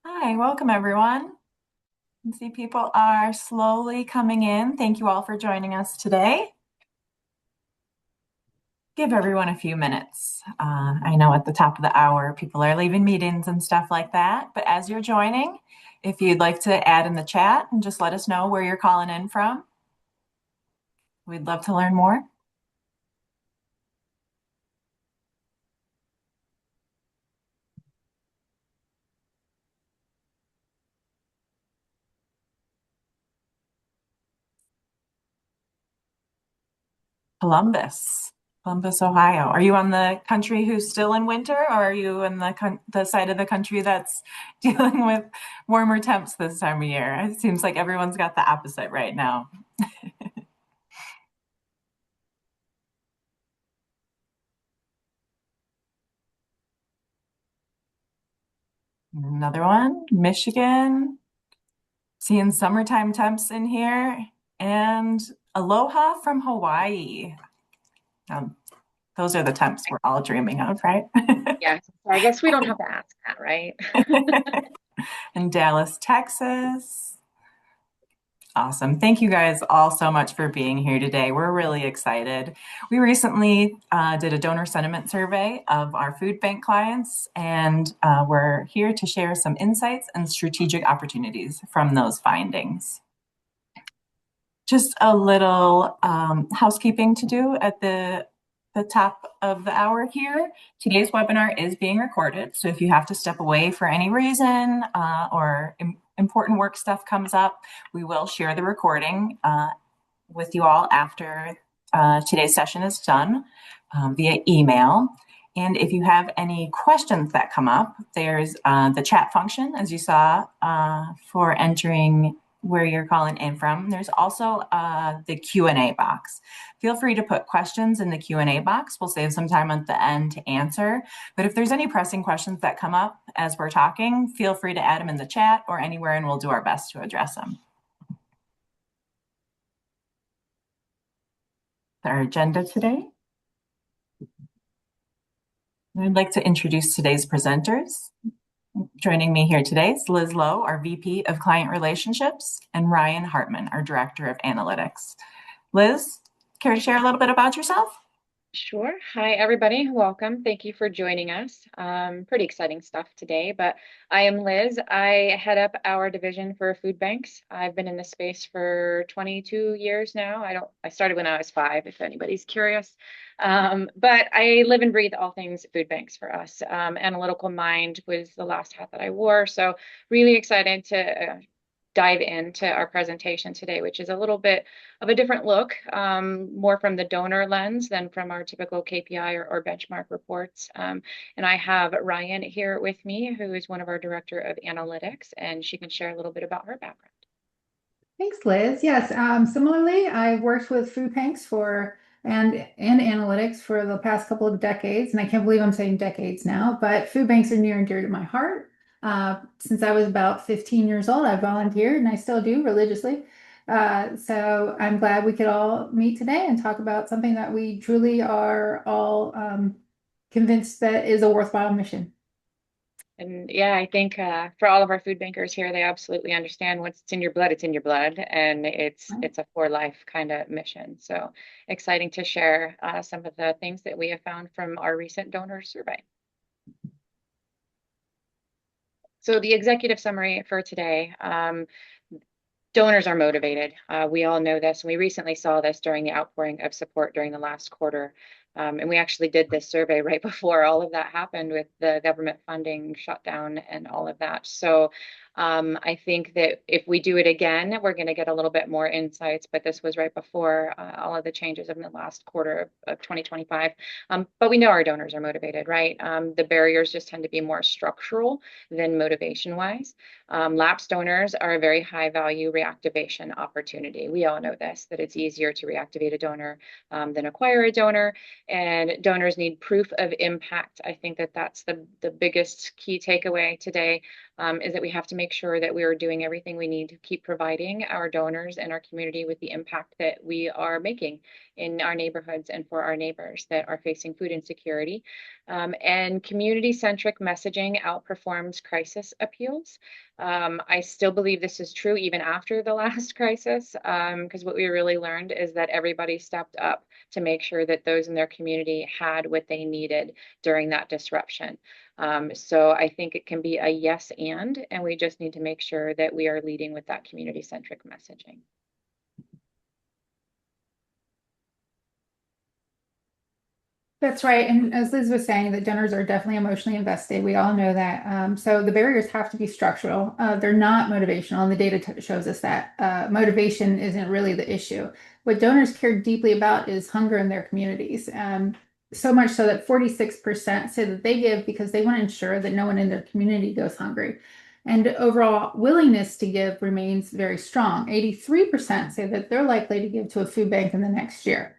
Hi, welcome everyone. I see people are slowly coming in. Thank you all for joining us today. Give everyone a few minutes. I know at the top of the hour, people are leaving meetings and stuff like that. But as you're joining, if you'd like to add in the chat and just let us know where you're calling in from, we'd love to learn more. Columbus, Columbus, Ohio. Are you on the country who's still in winter, or are you in the side of the country that's dealing with warmer temps this time of year? It seems like everyone's got the opposite right now. Another one, Michigan. Seeing summertime temps in here, and aloha from Hawaii. Um, those are the temps we're all dreaming of, right? Yes, I guess we don't have to ask that, right? In Dallas, Texas. Awesome. Thank you guys all so much for being here today. We're really excited. We recently did a donor sentiment survey of our food bank clients, and we're here to share some insights and strategic opportunities from those findings. Just a little housekeeping to do at the top of the hour here. Today's webinar is being recorded, so if you have to step away for any reason or important work stuff comes up, we will share the recording with you all after today's session is done via email. And if you have any questions that come up, there's the chat function, as you saw, for entering where you're calling in from. There's also the Q&A box. Feel free to put questions in the Q&A box. We'll save some time at the end to answer. But if there's any pressing questions that come up as we're talking, feel free to add them in the chat or anywhere, and we'll do our best to address them. Our agenda today. I'd like to introduce today's presenters. Joining me here today is Liz Lowe, our VP of Client Relationships, and Riann Hartmann, our Director of Analytics. Liz, care to share a little bit about yourself? Sure. Hi, everybody. Welcome. Thank you for joining us. Pretty exciting stuff today, but I am Liz. I head up our division for food banks. I've been in this space for 22 years now. I started when I was 5, if anybody's curious. But I live and breathe all things food banks for us. Analytical mind was the last hat that I wore. So really excited to dive into our presentation today, which is a little bit of a different look, more from the donor lens than from our typical KPI or benchmark reports. And I have Riann here with me, who is one of our director of analytics, and she can share a little bit about her background. Thanks, Liz. Yes, similarly, I've worked with food banks for and analytics for the past couple of decades, and I can't believe I'm saying decades now, but food banks are near and dear to my heart. Since I was about 15 years old, I volunteered, and I still do religiously. So I'm glad we could all meet today and talk about something that we truly are all convinced that is a worthwhile mission. And yeah, I think for all of our food bankers here, they absolutely understand once it's in your blood, it's in your blood, and it's a for life kind of mission. So exciting to share some of the things that we have found from our recent donor survey. So the executive summary for today. Donors are motivated. We all know this. And we recently saw this during the outpouring of support during the last quarter. And we actually did this survey right before all of that happened with the government funding shutdown and all of that. So I think that if we do it again, we're going to get a little bit more insights, but this was right before all of the changes in the last quarter of 2025. But we know our donors are motivated, right? The barriers just tend to be more structural than motivation wise. Lapsed donors are a very high value reactivation opportunity. We all know this, that it's easier to reactivate a donor than acquire a donor, and donors need proof of impact. I think that that's the biggest key takeaway today. is that we have to make sure that we are doing everything we need to keep providing our donors and our community with the impact that we are making in our neighborhoods and for our neighbors that are facing food insecurity. And community-centric messaging outperforms crisis appeals. I still believe this is true even after the last crisis, because what we really learned is that everybody stepped up to make sure that those in their community had what they needed during that disruption. So I think it can be a yes and we just need to make sure that we are leading with that community-centric messaging. That's right. And as Liz was saying, the donors are definitely emotionally invested. We all know that. So the barriers have to be structural. They're not motivational, and the data shows us that motivation isn't really the issue. What donors care deeply about is hunger in their communities. So much so that 46% say that they give because they want to ensure that no one in their community goes hungry. And overall willingness to give remains very strong. 83% say that they're likely to give to a food bank in the next year.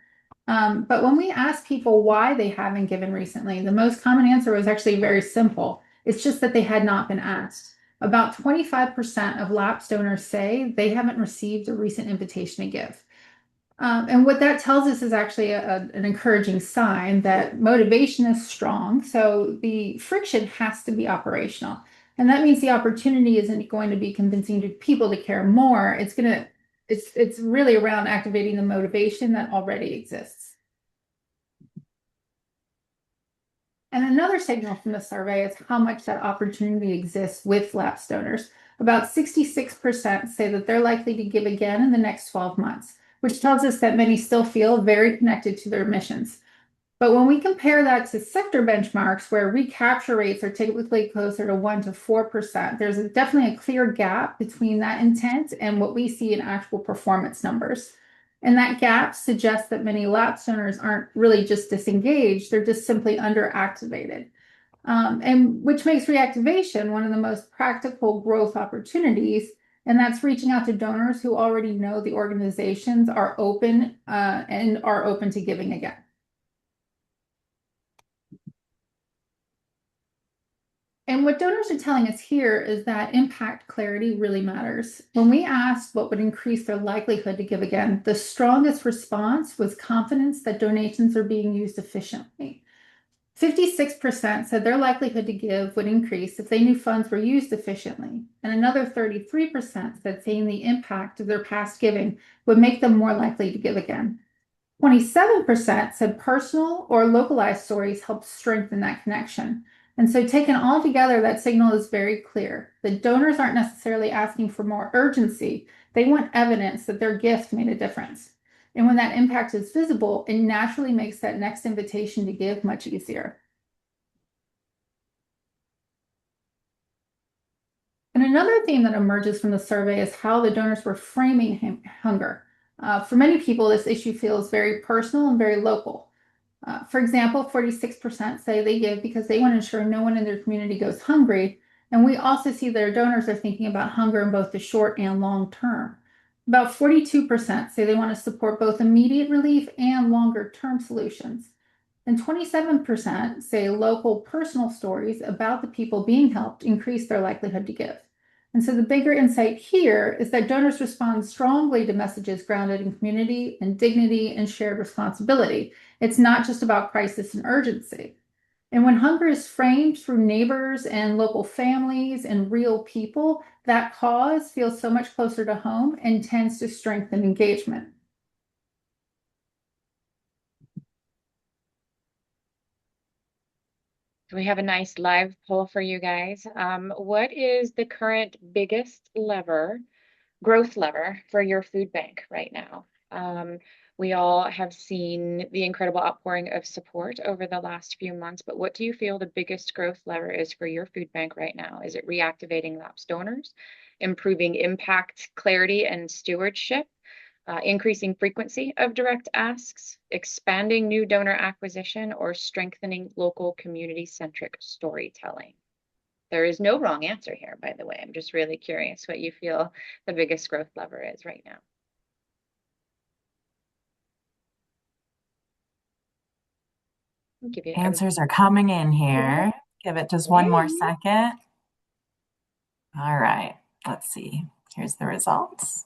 But when we ask people why they haven't given recently, the most common answer was actually very simple. It's just that they had not been asked. About 25% of lapsed donors say they haven't received a recent invitation to give. And what that tells us is actually an encouraging sign that motivation is strong. So the friction has to be operational. And that means the opportunity isn't going to be convincing people to care more. It's really around activating the motivation that already exists. And another signal from the survey is how much that opportunity exists with lapsed donors. About 66% say that they're likely to give again in the next 12 months, which tells us that many still feel very connected to their missions. But when we compare that to sector benchmarks where recapture rates are typically closer to 1 to 4%, there's definitely a clear gap between that intent and what we see in actual performance numbers. And that gap suggests that many lapsed donors aren't really just disengaged, they're just simply underactivated. And which makes reactivation one of the most practical growth opportunities. And that's reaching out to donors who already know the organizations are open and are open to giving again. And what donors are telling us here is that impact clarity really matters. When we asked what would increase their likelihood to give again, the strongest response was confidence that donations are being used efficiently. 56% said their likelihood to give would increase if they knew funds were used efficiently. And another 33% said seeing the impact of their past giving would make them more likely to give again. 27% said personal or localized stories helped strengthen that connection. And so taken all together, that signal is very clear. The donors aren't necessarily asking for more urgency. They want evidence that their gift made a difference. And when that impact is visible, it naturally makes that next invitation to give much easier. And another theme that emerges from the survey is how the donors were framing hunger. For many people, this issue feels very personal and very local. For example, 46% say they give because they want to ensure no one in their community goes hungry. And we also see their donors are thinking about hunger in both the short and long term. About 42% say they want to support both immediate relief and longer term solutions. And 27% say local personal stories about the people being helped increase their likelihood to give. And so the bigger insight here is that donors respond strongly to messages grounded in community and dignity and shared responsibility. It's not just about crisis and urgency. And when hunger is framed through neighbors and local families and real people, that cause feels so much closer to home and tends to strengthen engagement. So we have a nice live poll for you guys. What is the current biggest growth lever for your food bank right now? We all have seen the incredible outpouring of support over the last few months, but what do you feel the biggest growth lever is for your food bank right now? Is it reactivating lapsed donors, improving impact, clarity, and stewardship, increasing frequency of direct asks, expanding new donor acquisition, or strengthening local community-centric storytelling? There is no wrong answer here, by the way. I'm just really curious what you feel the biggest growth lever is right now. I'll give you Answers are coming in here. Give it just one more second. All right, let's see. Here's the results.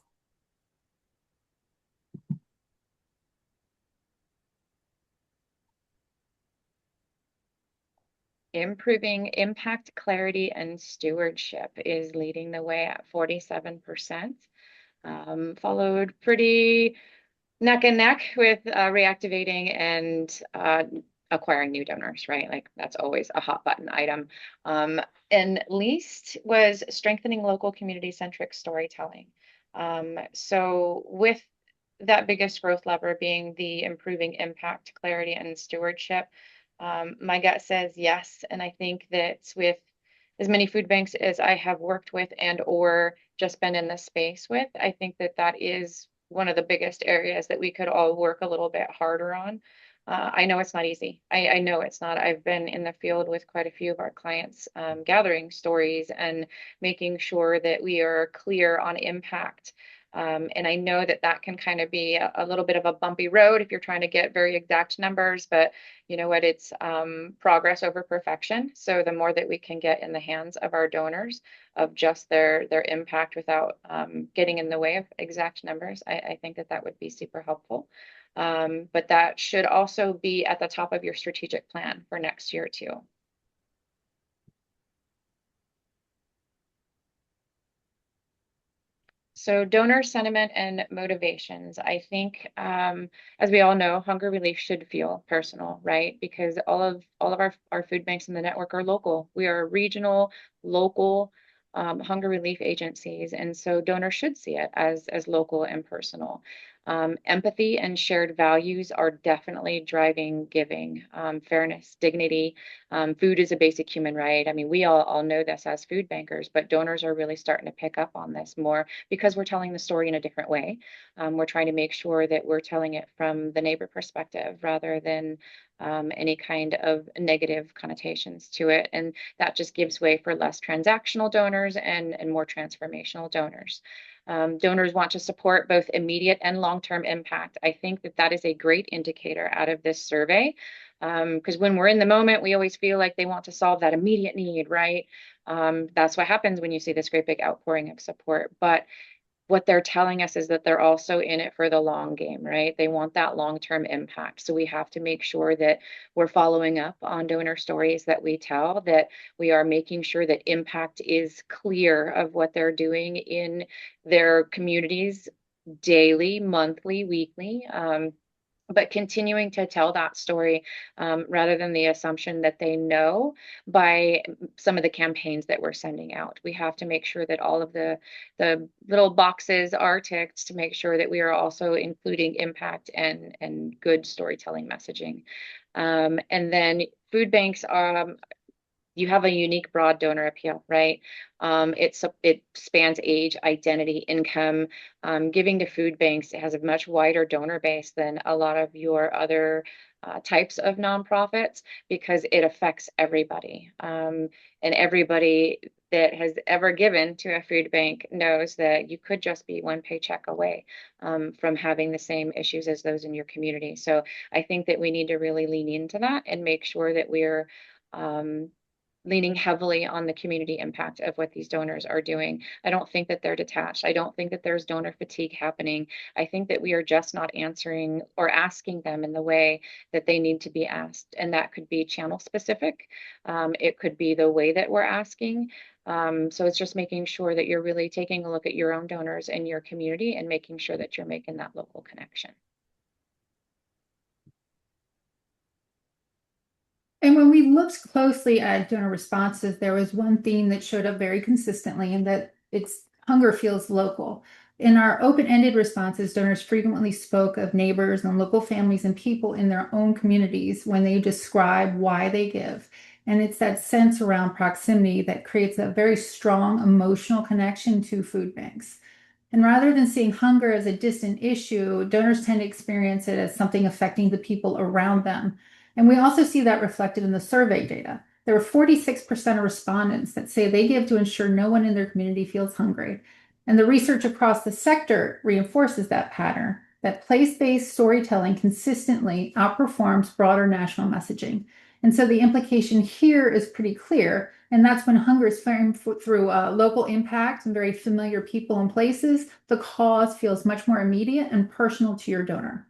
Improving impact, clarity, and stewardship is leading the way at 47%, followed pretty neck and neck with reactivating and acquiring new donors, right? Like that's always a hot button item. And least was strengthening local community centric storytelling. So with that biggest growth lever being the improving impact, clarity, and stewardship, my gut says yes. And I think that with as many food banks as I have worked with and or just been in this space with, I think that that is one of the biggest areas that we could all work a little bit harder on. I know it's not easy. I know it's not. I've been in the field with quite a few of our clients, gathering stories and making sure that we are clear on impact. And I know that that can kind of be a little bit of a bumpy road if you're trying to get very exact numbers, but you know what, it's progress over perfection. So the more that we can get in the hands of our donors of just their impact without getting in the way of exact numbers, I think that that would be super helpful. But that should also be at the top of your strategic plan for next year too. So donor sentiment and motivations. I think, as we all know, hunger relief should feel personal, right? Because all of our food banks in the network are local. We are regional, local hunger relief agencies, and so donors should see it as local and personal. Empathy and shared values are definitely driving giving, fairness, dignity. Food is a basic human right. I mean, we all know this as food bankers, but donors are really starting to pick up on this more because we're telling the story in a different way. We're trying to make sure that we're telling it from the neighbor perspective rather than any kind of negative connotations to it. And that just gives way for less transactional donors and more transformational donors. Donors want to support both immediate and long-term impact. I think that that is a great indicator out of this survey, because when we're in the moment, we always feel like they want to solve that immediate need, right? That's what happens when you see this great big outpouring of support. But what they're telling us is that they're also in it for the long game, right? They want that long-term impact. So we have to make sure that we're following up on donor stories that we tell, that we are making sure that impact is clear of what they're doing in their communities daily, monthly, weekly. But continuing to tell that story rather than the assumption that they know by some of the campaigns that we're sending out. We have to make sure that all of the little boxes are ticked to make sure that we are also including impact and good storytelling messaging. And then food banks are, you have a unique broad donor appeal, right? It spans age, identity, income. Giving to food banks has a much wider donor base than a lot of your other types of nonprofits because it affects everybody. And everybody that has ever given to a food bank knows that you could just be one paycheck away from having the same issues as those in your community. So I think that we need to really lean into that and make sure that we're leaning heavily on the community impact of what these donors are doing. I don't think that they're detached. I don't think that there's donor fatigue happening. I think that we are just not answering or asking them in the way that they need to be asked. And that could be channel specific. It could be the way that we're asking. So it's just making sure that you're really taking a look at your own donors and your community and making sure that you're making that local connection. And when we looked closely at donor responses, there was one theme that showed up very consistently, and that it's hunger feels local. In our open-ended responses, donors frequently spoke of neighbors and local families and people in their own communities when they describe why they give. And it's that sense around proximity that creates a very strong emotional connection to food banks. And rather than seeing hunger as a distant issue, donors tend to experience it as something affecting the people around them. And we also see that reflected in the survey data. There were 46% of respondents that say they give to ensure no one in their community feels hungry. And the research across the sector reinforces that pattern, that place-based storytelling consistently outperforms broader national messaging. And so the implication here is pretty clear. And that's when hunger is framed through local impact and very familiar people and places. The cause feels much more immediate and personal to your donor.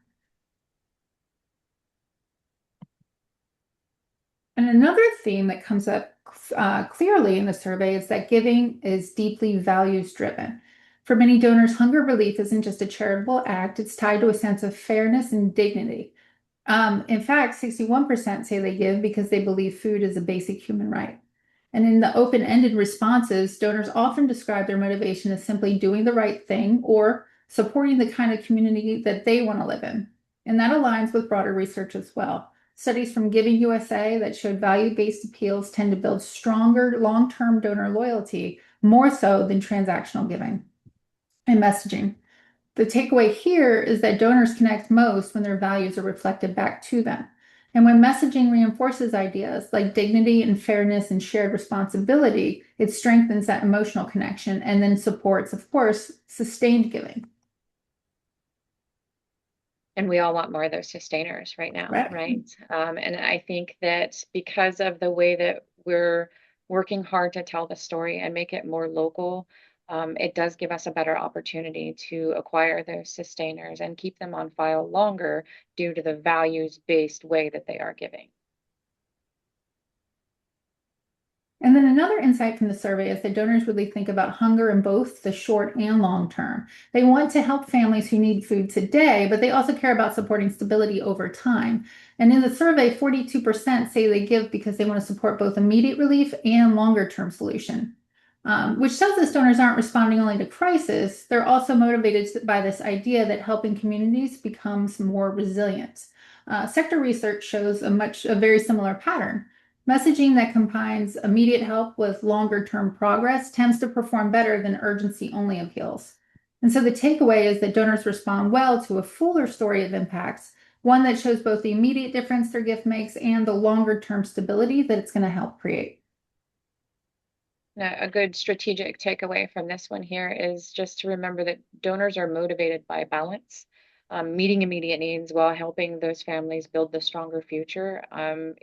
And another theme that comes up clearly in the survey is that giving is deeply values driven. For many donors, hunger relief isn't just a charitable act, it's tied to a sense of fairness and dignity. In fact, 61% say they give because they believe food is a basic human right. And in the open-ended responses, donors often describe their motivation as simply doing the right thing or supporting the kind of community that they want to live in. And that aligns with broader research as well. Studies from Giving USA that showed value-based appeals tend to build stronger long-term donor loyalty, more so than transactional giving and messaging. The takeaway here is that donors connect most when their values are reflected back to them. And when messaging reinforces ideas like dignity and fairness and shared responsibility, it strengthens that emotional connection and then supports, of course, sustained giving. And we all want more of those sustainers right now, Right. right? And I think that because of the way that we're working hard to tell the story and make it more local, it does give us a better opportunity to acquire those sustainers and keep them on file longer due to the values-based way that they are giving. And then another insight from the survey is that donors really think about hunger in both the short and long term. They want to help families who need food today, but they also care about supporting stability over time. And in the survey, 42% say they give because they want to support both immediate relief and longer term solution, which tells us donors aren't responding only to crisis. They're also motivated by this idea that helping communities becomes more resilient. Sector research shows a very similar pattern. Messaging that combines immediate help with longer term progress tends to perform better than urgency only appeals. And so the takeaway is that donors respond well to a fuller story of impacts, one that shows both the immediate difference their gift makes and the longer term stability that it's going to help create. Now, a good strategic takeaway from this one here is just to remember that donors are motivated by balance, meeting immediate needs while helping those families build the stronger future.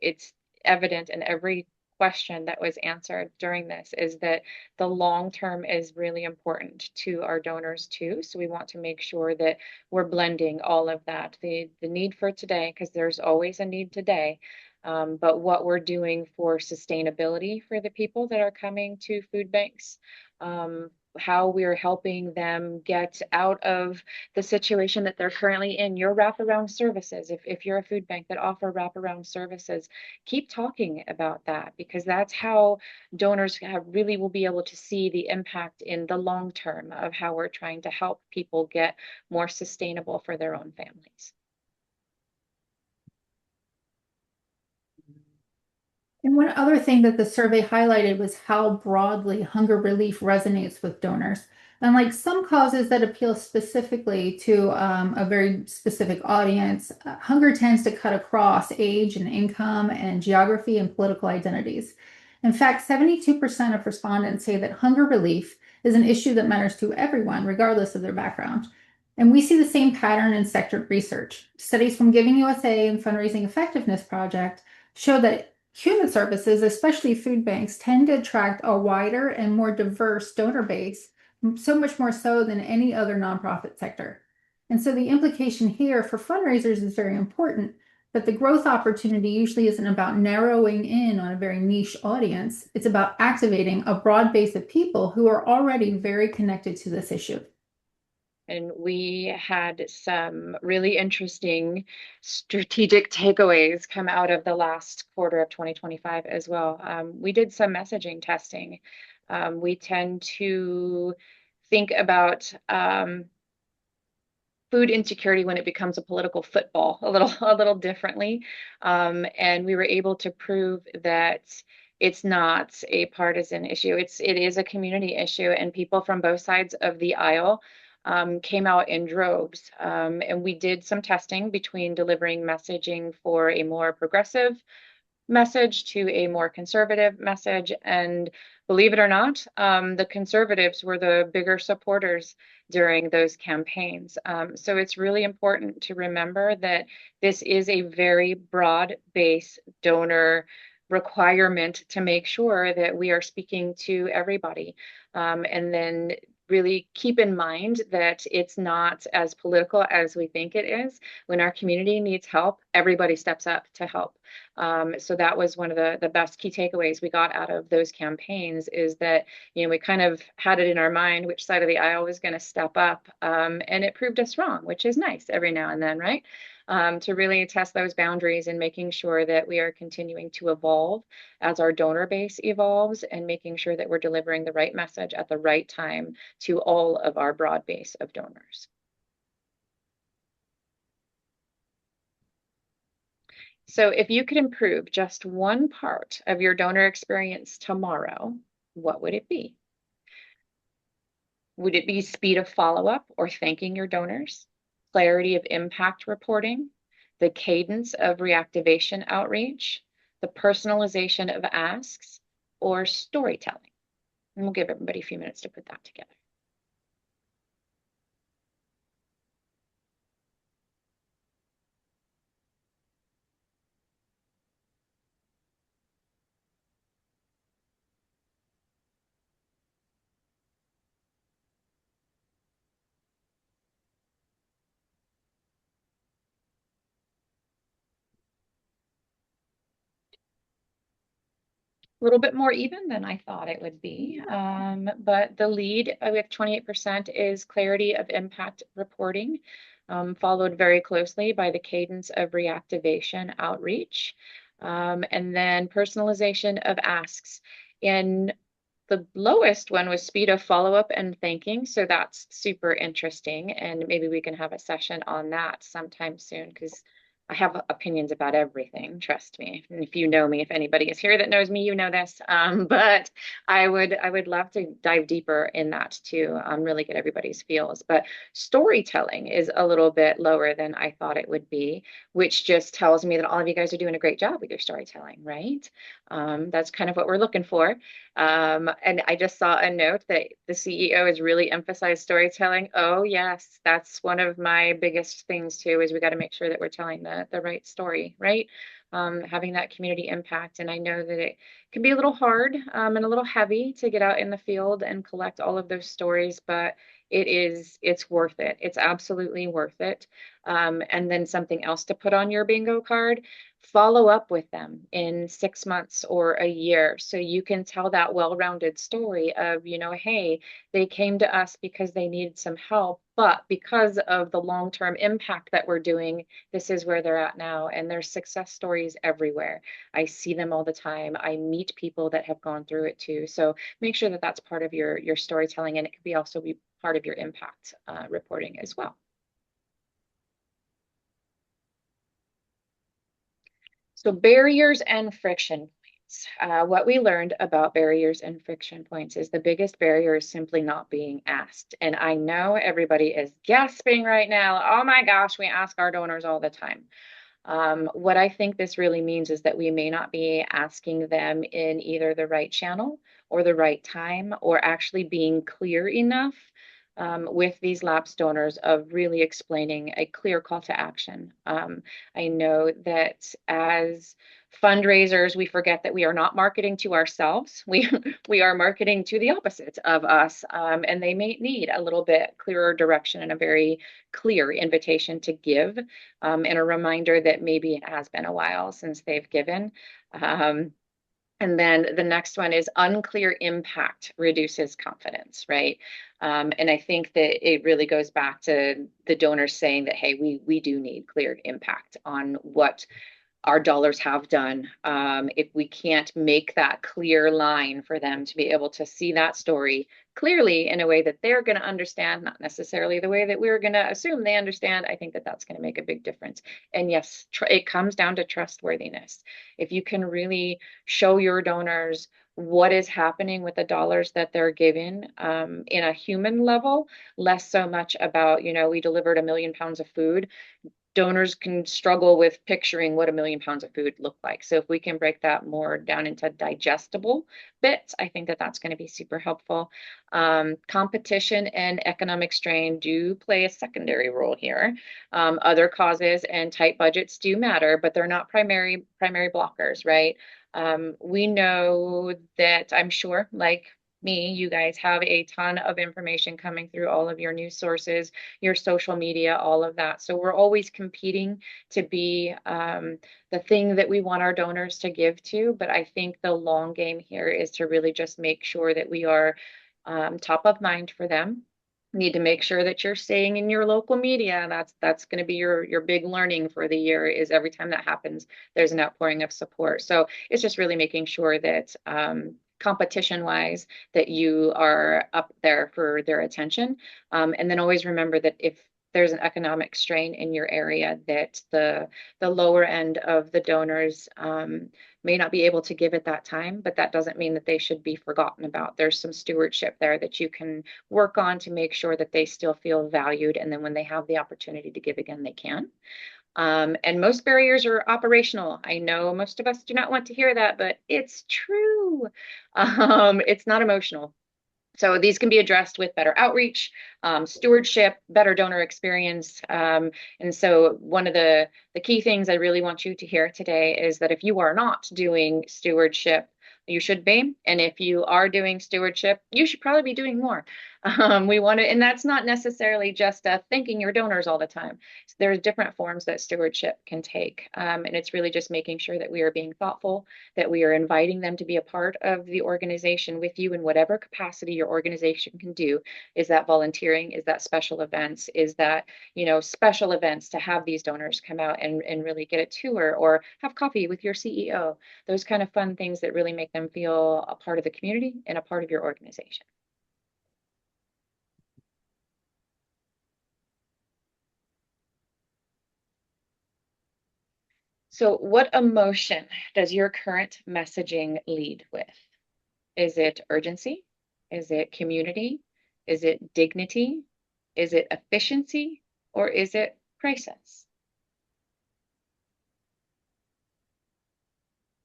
It's evident in every question that was answered during this is that the long term is really important to our donors too. So we want to make sure that we're blending all of that, the need for today, because there's always a need today, but what we're doing for sustainability for the people that are coming to food banks, how we're helping them get out of the situation that they're currently in. Your wraparound services, if you're a food bank that offer wraparound services, keep talking about that, because that's how donors really will be able to see the impact in the long term of how we're trying to help people get more sustainable for their own families. And one other thing that the survey highlighted was how broadly hunger relief resonates with donors. Unlike some causes that appeal specifically to a very specific audience, hunger tends to cut across age and income and geography and political identities. In fact, 72% of respondents say that hunger relief is an issue that matters to everyone, regardless of their background. And we see the same pattern in sector research. Studies from Giving USA and Fundraising Effectiveness Project show that human services, especially food banks, tend to attract a wider and more diverse donor base, so much more so than any other nonprofit sector. And so the implication here for fundraisers is very important, that the growth opportunity usually isn't about narrowing in on a very niche audience. It's about activating a broad base of people who are already very connected to this issue. And we had some really interesting strategic takeaways come out of the last quarter of 2025 as well. We did some messaging testing. We tend to think about food insecurity when it becomes a political football a little differently. And we were able to prove that it's not a partisan issue. It is a community issue, and people from both sides of the aisle came out in droves. And we did some testing between delivering messaging for a more progressive message to a more conservative message. And believe it or not, the conservatives were the bigger supporters during those campaigns. So it's really important to remember that this is a very broad base donor requirement to make sure that we are speaking to everybody. And then really keep in mind that it's not as political as we think it is. When our community needs help, everybody steps up to help. So that was one of the best key takeaways we got out of those campaigns, is that, we kind of had it in our mind which side of the aisle was going to step up. And it proved us wrong, which is nice every now and then, right? To really test those boundaries and making sure that we are continuing to evolve as our donor base evolves, and making sure that we're delivering the right message at the right time to all of our broad base of donors. So if you could improve just one part of your donor experience tomorrow, what would it be? Would it be speed of follow-up or thanking your donors, clarity of impact reporting, the cadence of reactivation outreach, the personalization of asks, or storytelling? And we'll give everybody a few minutes to put that together. A little bit more even than I thought it would be. But the lead with 28% is clarity of impact reporting, followed very closely by the cadence of reactivation outreach, and then personalization of asks. And the lowest one was speed of follow-up and thanking. So that's super interesting. And maybe we can have a session on that sometime soon, because I have opinions about everything, trust me. And if you know me, if anybody is here that knows me, you know this. But I would love to dive deeper in that too, really get everybody's feels. But storytelling is a little bit lower than I thought it would be, which just tells me that all of you guys are doing a great job with your storytelling, right? That's kind of what we're looking for. And I just saw a note that the CEO has really emphasized storytelling. Oh, yes, that's one of my biggest things too, is we got to make sure that we're telling the right story, right? Having that community impact. And I know that it can be a little hard and a little heavy to get out in the field and collect all of those stories, but it's worth it. It's absolutely worth it. And then something else to put on your bingo card: follow up with them in 6 months or a year, so you can tell that well-rounded story of, hey, they came to us because they needed some help, but because of the long-term impact that we're doing, this is where they're at now. And there's success stories everywhere. I see them all the time. I meet people that have gone through it too. So make sure that that's part of your storytelling, and it could be also be part of your impact reporting as well. So barriers and friction points. What we learned about barriers and friction points is the biggest barrier is simply not being asked. And I know everybody is gasping right now. Oh my gosh, we ask our donors all the time. What I think this really means is that we may not be asking them in either the right channel or the right time, or actually being clear enough with these lapsed donors of really explaining a clear call to action. I know that as fundraisers, we forget that we are not marketing to ourselves. We are marketing to the opposite of us, and they may need a little bit clearer direction and a very clear invitation to give, and a reminder that maybe it has been a while since they've given. And then the next one is unclear impact reduces confidence, right? And I think that it really goes back to the donors saying that, hey, we do need clear impact on what our dollars have done. If we can't make that clear line for them to be able to see that story clearly in a way that they're going to understand, not necessarily the way that we're going to assume they understand, I think that that's going to make a big difference. And yes, it comes down to trustworthiness. If you can really show your donors what is happening with the dollars that they're given in a human level, less so much about, we delivered 1 million pounds of food. donors can struggle with picturing what 1 million pounds of food look like. So if we can break that more down into digestible bits, I think that that's going to be super helpful. Competition and economic strain do play a secondary role here. Other causes and tight budgets do matter, but they're not primary blockers, right? We know that, I'm sure, like me, you guys have a ton of information coming through all of your news sources, your social media, all of that. So we're always competing to be the thing that we want our donors to give to. But I think the long game here is to really just make sure that we are top of mind for them. Need to make sure that you're staying in your local media. That's going to be your big learning for the year, is every time that happens, there's an outpouring of support. So it's just really making sure that competition wise, that you are up there for their attention. And then always remember that if there's an economic strain in your area, that the lower end of the donors may not be able to give at that time, but that doesn't mean that they should be forgotten about. There's some stewardship there that you can work on to make sure that they still feel valued. And then when they have the opportunity to give again, they can. And most barriers are operational. I know most of us do not want to hear that, but it's true. It's not emotional. So these can be addressed with better outreach, stewardship, better donor experience. And so one of the key things I really want you to hear today is that if you are not doing stewardship, you should be. And if you are doing stewardship, you should probably be doing more. We want to, and that's not necessarily just thanking your donors all the time. So there's different forms that stewardship can take. And it's really just making sure that we are being thoughtful, that we are inviting them to be a part of the organization with you in whatever capacity your organization can do. Is that volunteering? Is that special events? Is that, special events to have these donors come out and really get a tour or have coffee with your CEO? Those kind of fun things that really make them feel a part of the community and a part of your organization. So what emotion does your current messaging lead with? Is it urgency? Is it community? Is it dignity? Is it efficiency? Or is it crisis?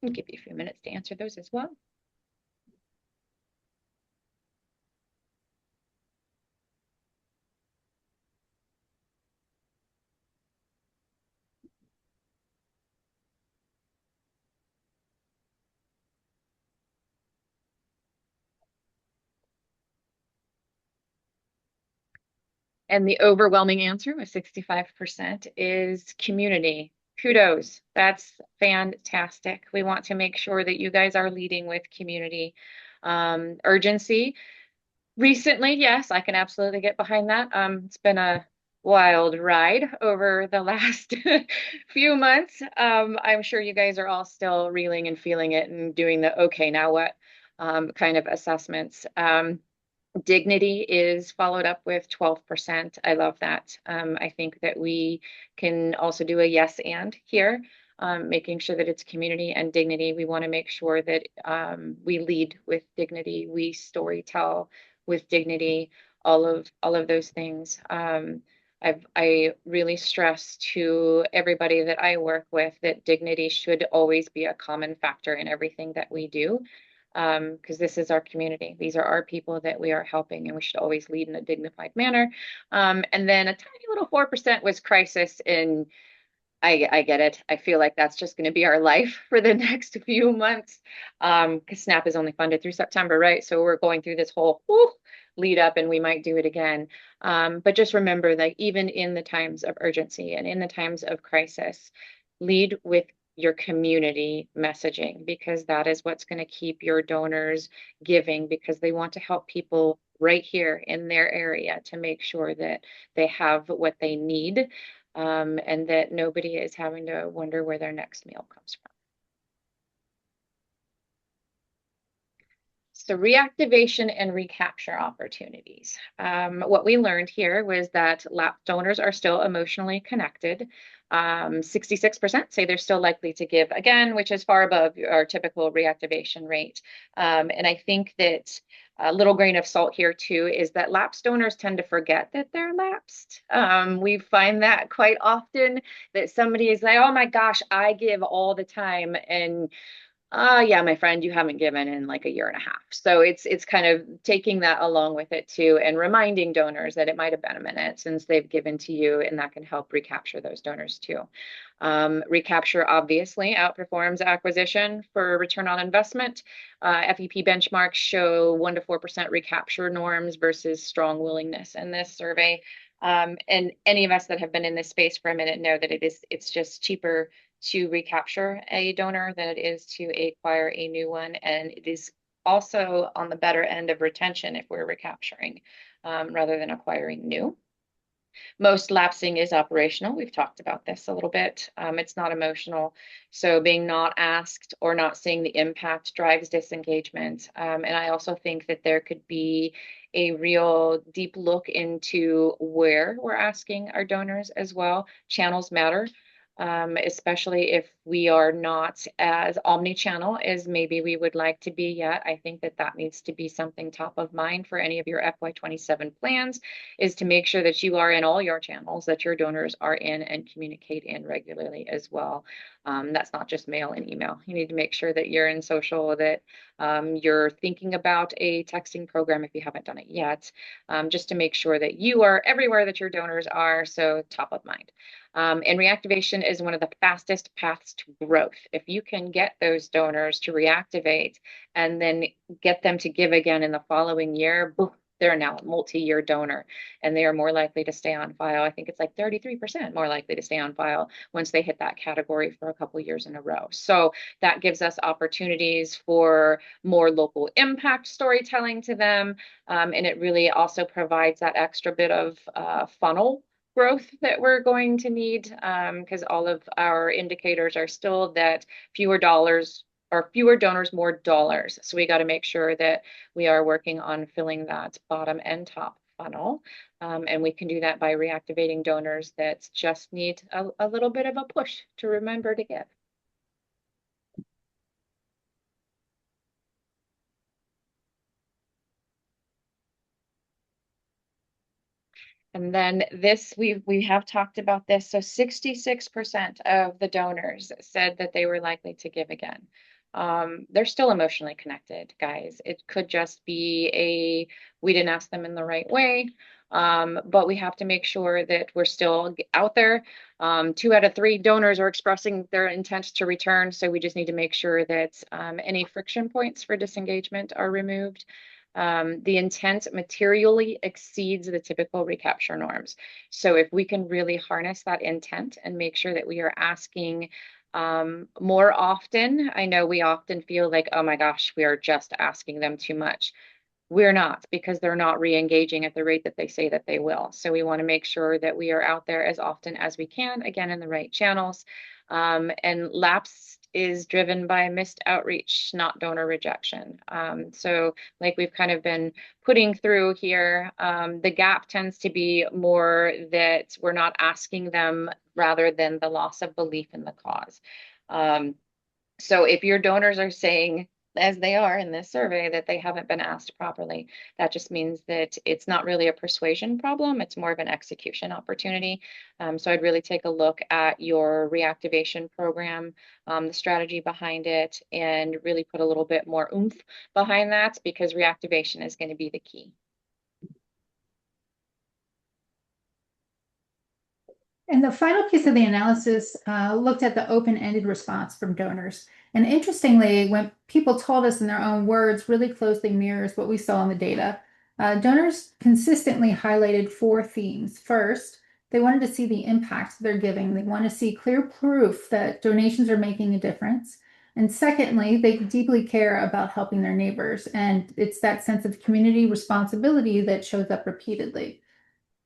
I'll give you a few minutes to answer those as well. And the overwhelming answer with 65% is community. Kudos. That's fantastic. We want to make sure that you guys are leading with community. Urgency. Recently, yes, I can absolutely get behind that. It's been a wild ride over the last few months. I'm sure you guys are all still reeling and feeling it and doing the okay, now what kind of assessments. Dignity is followed up with 12%. I love that. I think that we can also do a yes and here, making sure that it's community and dignity. We want to make sure that we lead with dignity, we story tell with dignity, all of those things. I really stress to everybody that I work with that dignity should always be a common factor in everything that we do, because this is our community. These are our people that we are helping, and we should always lead in a dignified manner. And then a tiny little 4% was crisis, and I get it. I feel like that's just going to be our life for the next few months, because SNAP is only funded through September, right? So we're going through this whole lead up, and we might do it again. But just remember that even in the times of urgency and in the times of crisis, lead with your community messaging, because that is what's going to keep your donors giving, because they want to help people right here in their area to make sure that they have what they need, and that nobody is having to wonder where their next meal comes from. So reactivation and recapture opportunities. What we learned here was that lapsed donors are still emotionally connected. 66% say they're still likely to give again, which is far above our typical reactivation rate. And I think that a little grain of salt here too is that lapsed donors tend to forget that they're lapsed. We find that quite often that somebody is like, oh my gosh, I give all the time. And yeah, my friend, you haven't given in like a year and a half. So it's kind of taking that along with it too, and reminding donors that it might have been a minute since they've given to you, and that can help recapture those donors too. Recapture obviously outperforms acquisition for return on investment. FEP benchmarks show 1 to 4% recapture norms versus strong willingness in this survey. And any of us that have been in this space for a minute know that it's just cheaper to recapture a donor than it is to acquire a new one. And it is also on the better end of retention if we're recapturing rather than acquiring new. Most lapsing is operational. We've talked about this a little bit. It's not emotional. So being not asked or not seeing the impact drives disengagement. And I also think that there could be a real deep look into where we're asking our donors as well. Channels matter. Especially if we are not as omni-channel as maybe we would like to be yet. I think that that needs to be something top of mind for any of your FY27 plans, is to make sure that you are in all your channels, that your donors are in and communicate in regularly as well. That's not just mail and email. You need to make sure that you're in social, that you're thinking about a texting program if you haven't done it yet, just to make sure that you are everywhere that your donors are, so top of mind. And reactivation is one of the fastest paths to growth. If you can get those donors to reactivate and then get them to give again in the following year, boom, they're now a multi-year donor, and they are more likely to stay on file. I think it's like 33% more likely to stay on file once they hit that category for a couple years in a row. So that gives us opportunities for more local impact storytelling to them. And it really also provides that extra bit of funnel growth that we're going to need, because all of our indicators are still that fewer dollars or fewer donors, more dollars. So we got to make sure that we are working on filling that bottom and top funnel. And we can do that by reactivating donors that just need a little bit of a push to remember to give. And then this, we have talked about this. So 66% of the donors said that they were likely to give again. They're still emotionally connected, guys. It could just be we didn't ask them in the right way. But we have to make sure that we're still out there. 2 out of 3 donors are expressing their intent to return. So we just need to make sure that any friction points for disengagement are removed. The intent materially exceeds the typical recapture norms. So if we can really harness that intent and make sure that we are asking more often, I know we often feel like, oh my gosh, we are just asking them too much. We're not, because they're not re-engaging at the rate that they say that they will. So we want to make sure that we are out there as often as we can, again, in the right channels. And lapse is driven by missed outreach, not donor rejection. So like we've kind of been putting through here, the gap tends to be more that we're not asking them rather than the loss of belief in the cause. So if your donors are saying, as they are in this survey, that they haven't been asked properly, that just means that it's not really a persuasion problem. It's more of an execution opportunity. So I'd really take a look at your reactivation program, the strategy behind it, and really put a little bit more oomph behind that, because reactivation is going to be the key. And the final piece of the analysis looked at the open-ended response from donors. And interestingly, when people told us in their own words, really closely mirrors what we saw in the data. Donors consistently highlighted 4 themes. First, they wanted to see the impact they're giving. They want to see clear proof that donations are making a difference. And secondly, they deeply care about helping their neighbors. And it's that sense of community responsibility that shows up repeatedly.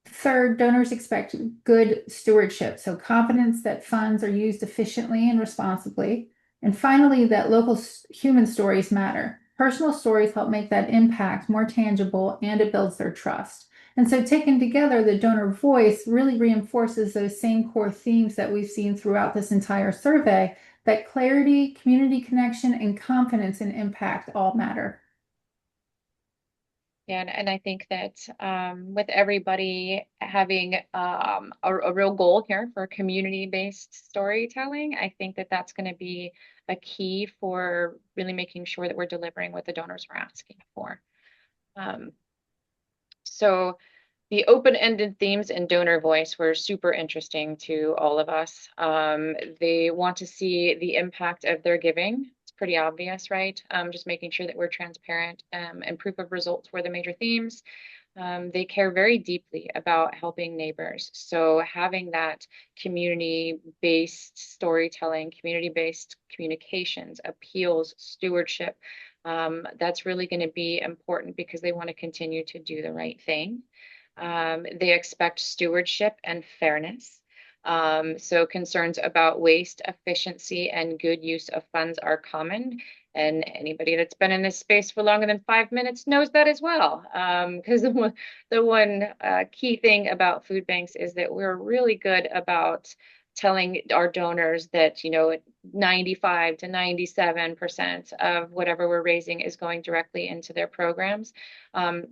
Third, donors expect good stewardship, so confidence that funds are used efficiently and responsibly. And finally, that local human stories matter. Personal stories help make that impact more tangible, and it builds their trust. And so taken together, the donor voice really reinforces those same core themes that we've seen throughout this entire survey, that clarity, community connection, and confidence in impact all matter. Yeah, and I think that with everybody having a real goal here for community-based storytelling, I think that that's going to be a key for really making sure that we're delivering what the donors are asking for. Um, so the open-ended themes and donor voice were super interesting to all of us. They want to see the impact of their giving. It's pretty obvious, right? Just making sure that we're transparent, and proof of results were the major themes. They care very deeply about helping neighbors. So having that community-based storytelling, community-based communications, appeals, stewardship, that's really going to be important because they want to continue to do the right thing. They expect stewardship and fairness. So concerns about waste, efficiency, and good use of funds are common. And anybody that's been in this space for longer than 5 minutes knows that as well. Because the one key thing about food banks is that we're really good about telling our donors that, 95 to 97% of whatever we're raising is going directly into their programs.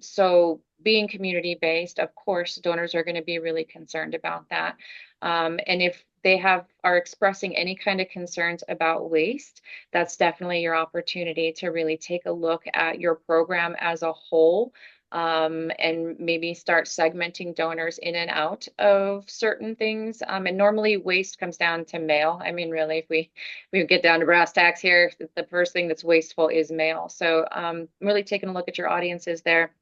So being community based, of course, donors are going to be really concerned about that. And if they are expressing any kind of concerns about waste, that's definitely your opportunity to really take a look at your program as a whole, and maybe start segmenting donors in and out of certain things. And normally waste comes down to mail. I mean, really, if we get down to brass tacks here, the first thing that's wasteful is mail. So really taking a look at your audiences there,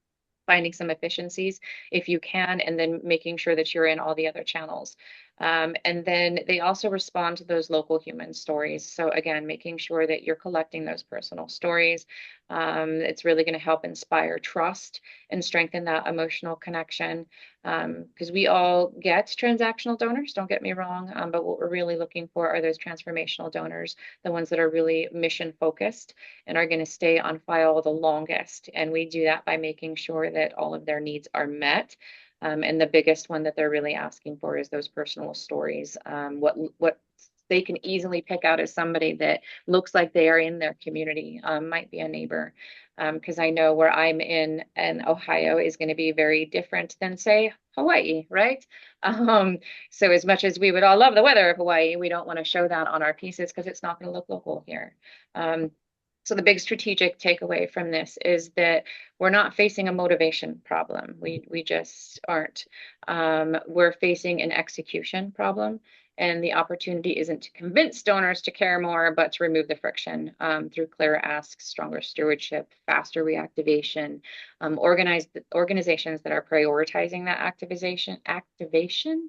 finding some efficiencies if you can, and then making sure that you're in all the other channels. And then they also respond to those local human stories. So again, making sure that you're collecting those personal stories. It's really going to help inspire trust and strengthen that emotional connection. Because we all get transactional donors, don't get me wrong, but what we're really looking for are those transformational donors, the ones that are really mission focused and are going to stay on file the longest. And we do that by making sure that all of their needs are met. And the biggest one that they're really asking for is those personal stories. What they can easily pick out as somebody that looks like they are in their community, might be a neighbor. Because I know where I'm in and Ohio is going to be very different than, say, Hawaii, right? So as much as we would all love the weather of Hawaii, we don't want to show that on our pieces because it's not going to look local here. So the big strategic takeaway from this is that we're not facing a motivation problem. We just aren't. We're facing an execution problem. And the opportunity isn't to convince donors to care more, but to remove the friction through clearer asks, stronger stewardship, faster reactivation, organized organizations that are prioritizing that activation,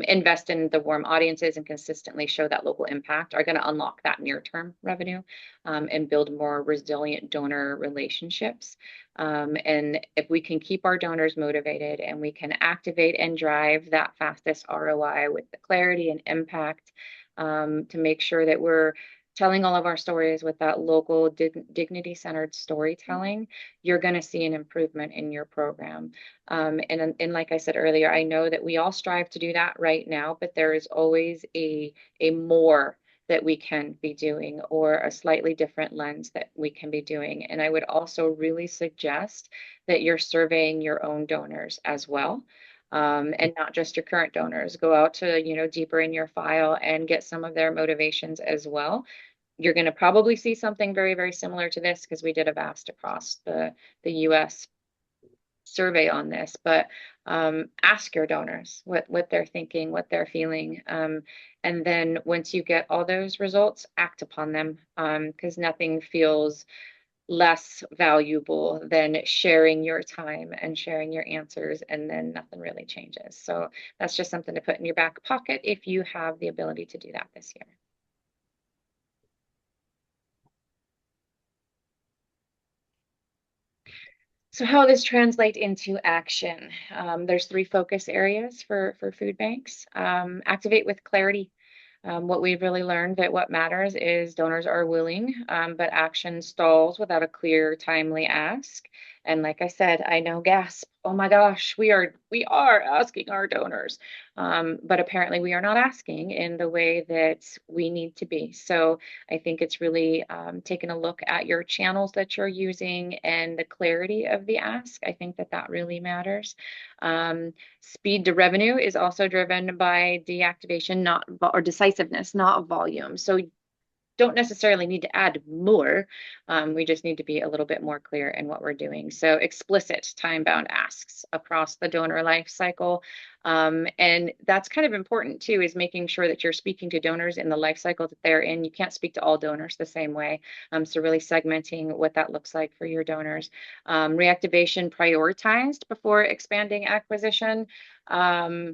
invest in the warm audiences and consistently show that local impact are going to unlock that near-term revenue, and build more resilient donor relationships. And if we can keep our donors motivated and we can activate and drive that fastest ROI with the clarity and impact, to make sure that we're telling all of our stories with that local dignity-centered storytelling, you're going to see an improvement in your program. And like I said earlier, I know that we all strive to do that right now, but there is always a more that we can be doing, or a slightly different lens that we can be doing. And I would also really suggest that you're surveying your own donors as well. And not just your current donors. Go out to, deeper in your file and get some of their motivations as well. You're going to probably see something very, very similar to this because we did a vast across the US survey on this, but ask your donors what they're thinking, what they're feeling. And then once you get all those results, act upon them, because nothing feels less valuable than sharing your time and sharing your answers, and then nothing really changes. So that's just something to put in your back pocket if you have the ability to do that this year. So how this translate into action? There's three focus areas for food banks. Activate with clarity. What we've really learned that what matters is donors are willing, but action stalls without a clear, timely ask. And like I said, I know, gasp, oh my gosh, we are asking our donors. But apparently we are not asking in the way that we need to be. So I think it's really taking a look at your channels that you're using and the clarity of the ask. I think that that really matters. Speed to revenue is also driven by deactivation, not or decisiveness, not volume. So don't necessarily need to add more. We just need to be a little bit more clear in what we're doing. So explicit time-bound asks across the donor life cycle. And that's kind of important too, is making sure that you're speaking to donors in the life cycle that they're in. You can't speak to all donors the same way. So really segmenting what that looks like for your donors. Reactivation prioritized before expanding acquisition. I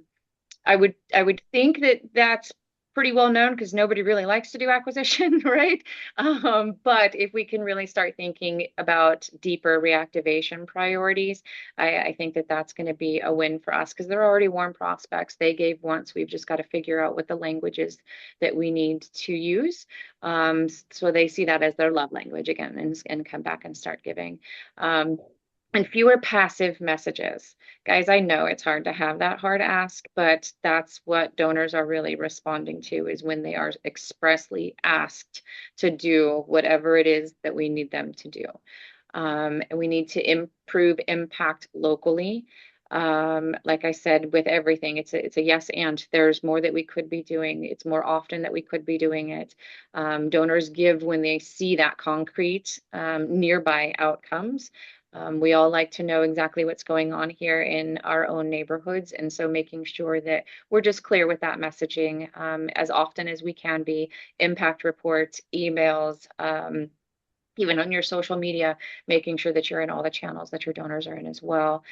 would think that that's pretty well known because nobody really likes to do acquisition, right? But if we can really start thinking about deeper reactivation priorities, I think that that's going to be a win for us because they're already warm prospects. They gave once. We've just got to figure out what the language is that we need to use, so they see that as their love language again and come back and start giving. And fewer passive messages. Guys, I know it's hard to have that hard ask, but that's what donors are really responding to, is when they are expressly asked to do whatever it is that we need them to do. And we need to improve impact locally. Like I said, with everything, it's a yes, and there's more that we could be doing. It's more often that we could be doing it. Donors give when they see that concrete nearby outcomes. We all like to know exactly what's going on here in our own neighborhoods. And so making sure that we're just clear with that messaging as often as we can be, impact reports, emails, even on your social media, making sure that you're in all the channels that your donors are in as well.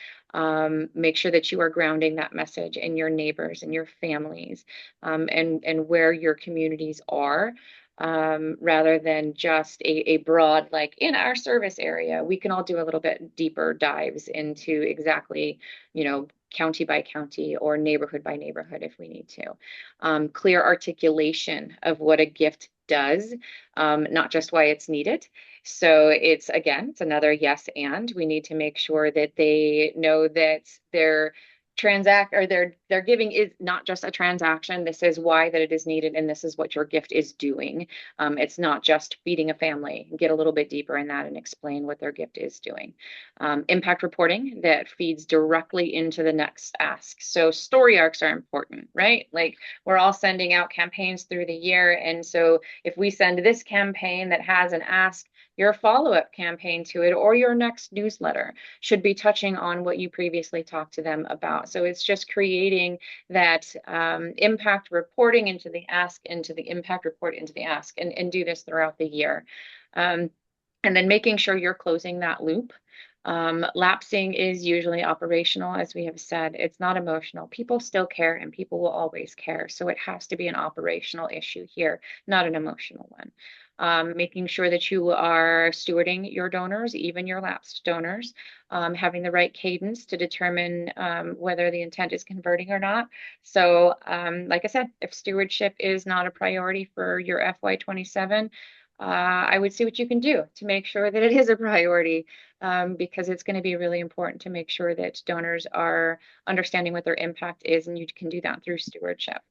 Make sure that you are grounding that message in your neighbors and your families, and where your communities are, rather than just a broad, like in our service area. We can all do a little bit deeper dives into exactly, county by county or neighborhood by neighborhood if we need to. Clear articulation of what a gift does, not just why it's needed. So it's another yes, and we need to make sure that they know that their giving is not just a transaction. This is why that it is needed, and this is what your gift is doing. It's not just feeding a family. Get a little bit deeper in that and explain what their gift is doing. Impact reporting that feeds directly into the next ask. So story arcs are important, right? Like, we're all sending out campaigns through the year, and so if we send this campaign that has an ask, your follow-up campaign to it or your next newsletter should be touching on what you previously talked to them about. So it's just creating that impact reporting into the ask, into the impact report, into the ask, and do this throughout the year. And then making sure you're closing that loop. Lapsing is usually operational, as we have said. It's not emotional. People still care, and people will always care. So it has to be an operational issue here, not an emotional one. Making sure that you are stewarding your donors, even your lapsed donors, having the right cadence to determine whether the intent is converting or not. So, like I said, if stewardship is not a priority for your FY27, I would see what you can do to make sure that it is a priority, because it's going to be really important to make sure that donors are understanding what their impact is, and you can do that through stewardship.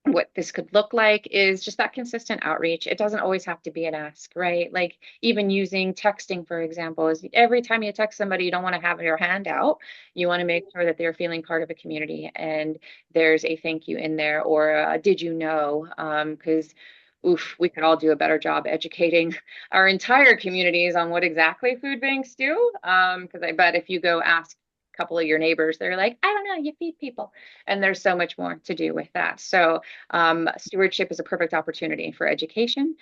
What this could look like is just that consistent outreach. It doesn't always have to be an ask, right? Like, even using texting, for example, is every time you text somebody, you don't want to have your hand out. You want to make sure that they're feeling part of a community and there's a thank you in there, or did you know? Because we could all do a better job educating our entire communities on what exactly food banks do. Because I bet if you go ask couple of your neighbors, they're like, I don't know, you feed people. And there's so much more to do with that. So stewardship is a perfect opportunity for education.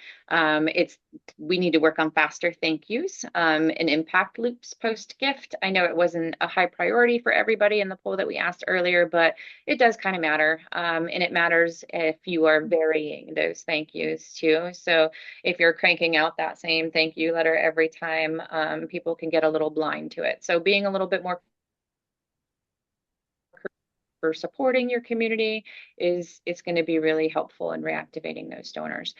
We need to work on faster thank yous and impact loops post gift. I know it wasn't a high priority for everybody in the poll that we asked earlier, but it does kind of matter. And it matters if you are varying those thank yous too. So if you're cranking out that same thank you letter every time, people can get a little blind to it. So being a little bit more for supporting your community it's going to be really helpful in reactivating those donors.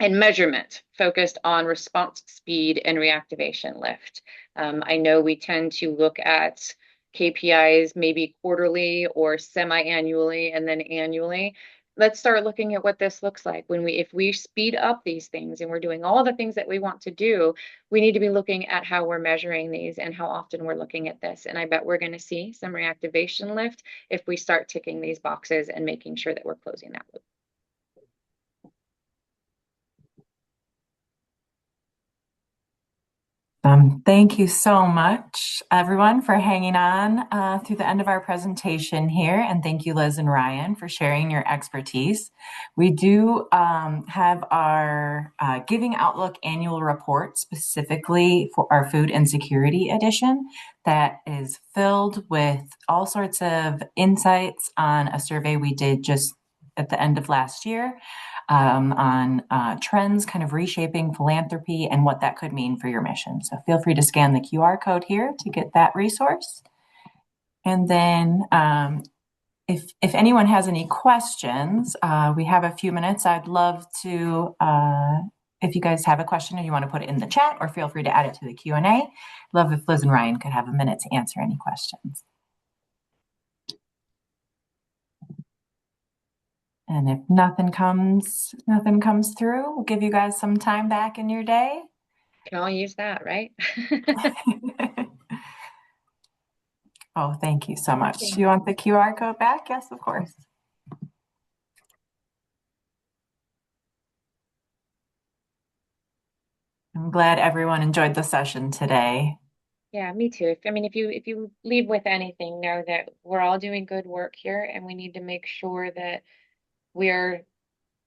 and measurement focused on response speed and reactivation lift. I know we tend to look at KPIs maybe quarterly or semi-annually and then annually. Let's start looking at what this looks like when if we speed up these things and we're doing all the things that we want to do, we need to be looking at how we're measuring these and how often we're looking at this. And I bet we're going to see some reactivation lift if we start ticking these boxes and making sure that we're closing that loop. Thank you so much, everyone, for hanging on through the end of our presentation here. And thank you, Liz and Riann, for sharing your expertise. We do have our Giving Outlook annual report specifically for our food insecurity edition that is filled with all sorts of insights on a survey we did just at the end of last year on trends kind of reshaping philanthropy and what that could mean for your mission. So feel free to scan the QR code here to get that resource. And then if anyone has any questions, we have a few minutes. I'd love to, if you guys have a question and you want to put it in the chat, or feel free to add it to the Q&A. Love if Liz and Riann could have a minute to answer any questions. And if nothing comes through, we'll give you guys some time back in your day. Can all use that, right? Oh, thank you so much. You want the QR code back? Yes, of course. I'm glad everyone enjoyed the session today. Yeah, me too. If you leave with anything, know that we're all doing good work here, and we need to make sure that we're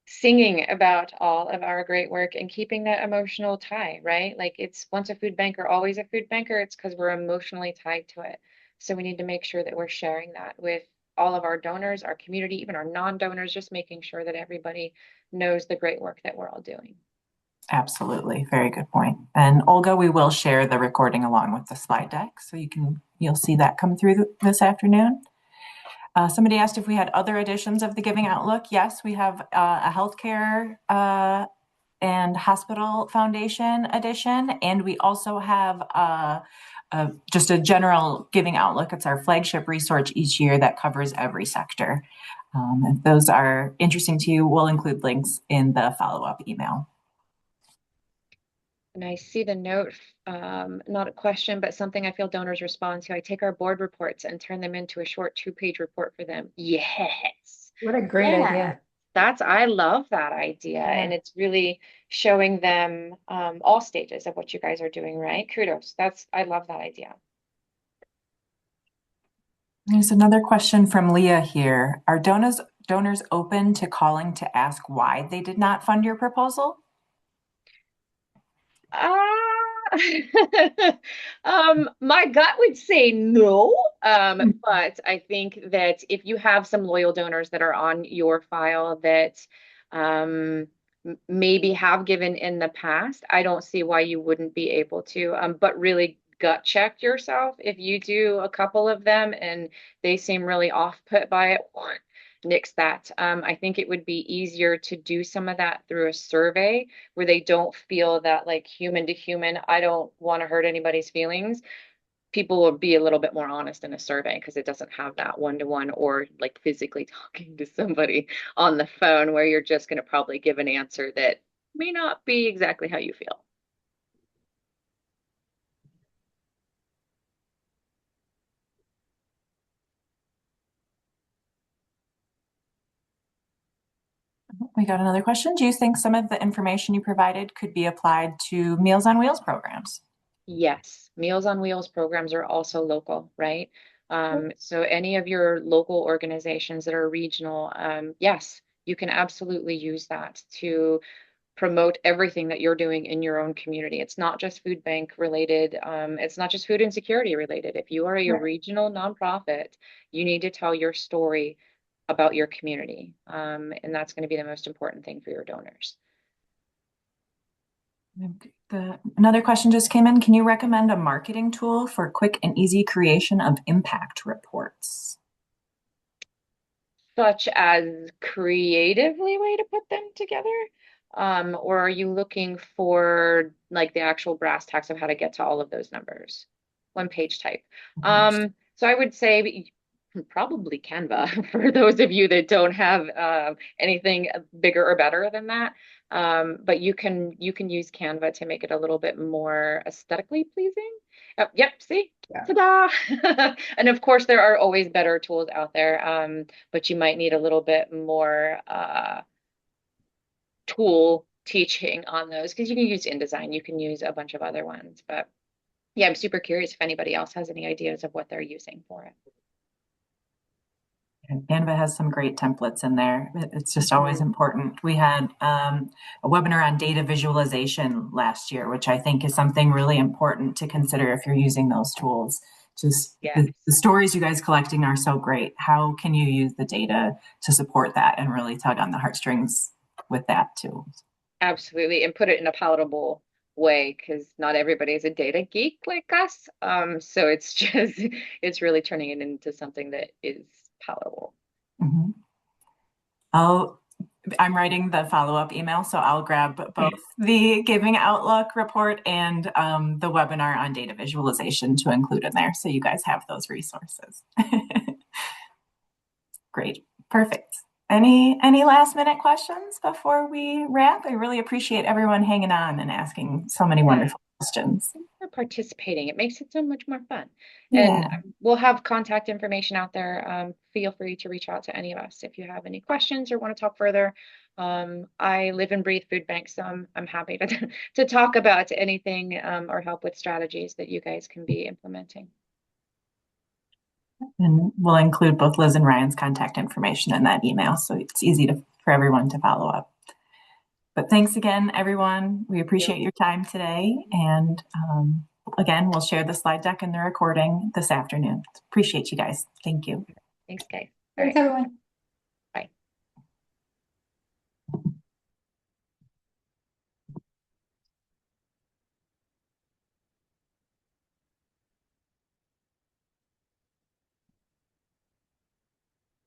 singing about all of our great work and keeping that emotional tie, right? Like it's once a food banker, always a food banker. It's because we're emotionally tied to it. So we need to make sure that we're sharing that with all of our donors, our community, even our non-donors, just making sure that everybody knows the great work that we're all doing. Absolutely. Very good point. And Olga, we will share the recording along with the slide deck. So you'll see that come through this afternoon. Somebody asked if we had other editions of the Giving Outlook. Yes, we have a healthcare and hospital foundation edition. And we also have just a general Giving Outlook. It's our flagship resource each year that covers every sector. If those are interesting to you, we'll include links in the follow-up email. And I see the note, not a question, but something I feel donors respond to. I take our board reports and turn them into a short 2-page report for them. Yes. What a great idea. I love that idea. Yeah. And it's really showing them all stages of what you guys are doing, right? Kudos. I love that idea. There's another question from Leah here. Are donors open to calling to ask why they did not fund your proposal? My gut would say no. But I think that if you have some loyal donors that are on your file that maybe have given in the past, I don't see why you wouldn't be able to. But really gut check yourself. If you do a couple of them and they seem really off put by it, nix that. I think it would be easier to do some of that through a survey where they don't feel that like human to human, I don't want to hurt anybody's feelings. People will be a little bit more honest in a survey because it doesn't have that one-to-one or like physically talking to somebody on the phone where you're just going to probably give an answer that may not be exactly how you feel. We got another question. Do you think some of the information you provided could be applied to Meals on Wheels programs? Yes, Meals on Wheels programs are also local, right? So any of your local organizations that are regional, yes, you can absolutely use that to promote everything that you're doing in your own community. It's not just food bank related. It's not just food insecurity related. If you are a regional nonprofit, you need to tell your story about your community. And that's going to be the most important thing for your donors. Another question just came in. Can you recommend a marketing tool for quick and easy creation of impact reports? Such as creatively way to put them together. Or are you looking for like the actual brass tacks of how to get to all of those numbers? One page type. So I would say probably Canva for those of you that don't have anything bigger or better than that. But you can use Canva to make it a little bit more aesthetically pleasing. Yep, see? Yeah. Ta-da! And of course, there are always better tools out there, but you might need a little bit more tool teaching on those because you can use InDesign, you can use a bunch of other ones. But yeah, I'm super curious if anybody else has any ideas of what they're using for it. And Canva has some great templates in there. It's just always important. We had a webinar on data visualization last year, which I think is something really important to consider if you're using those tools. Just Yes. the stories you guys collecting are so great. How can you use the data to support that and really tug on the heartstrings with that too? Absolutely, and put it in a palatable way because not everybody is a data geek like us. So it's just it's really turning it into something that is palatable. Mm-hmm. I'm writing the follow-up email, so I'll grab both the Giving Outlook report and the webinar on data visualization to include in there, so you guys have those resources. Great, perfect. Any last minute questions before we wrap? I really appreciate everyone hanging on and asking so many wonderful questions. For participating. It makes it so much more fun. Yeah. And we'll have contact information out there. Feel free to reach out to any of us if you have any questions or want to talk further. I live and breathe food banks, so I'm happy to talk about anything or help with strategies that you guys can be implementing. And we'll include both Liz and Ryan's contact information in that email, so it's easy for everyone to follow up. But thanks again, everyone. We appreciate your time today. And again, we'll share the slide deck and the recording this afternoon. Appreciate you guys. Thank you. Thanks, guys. Thanks, everyone.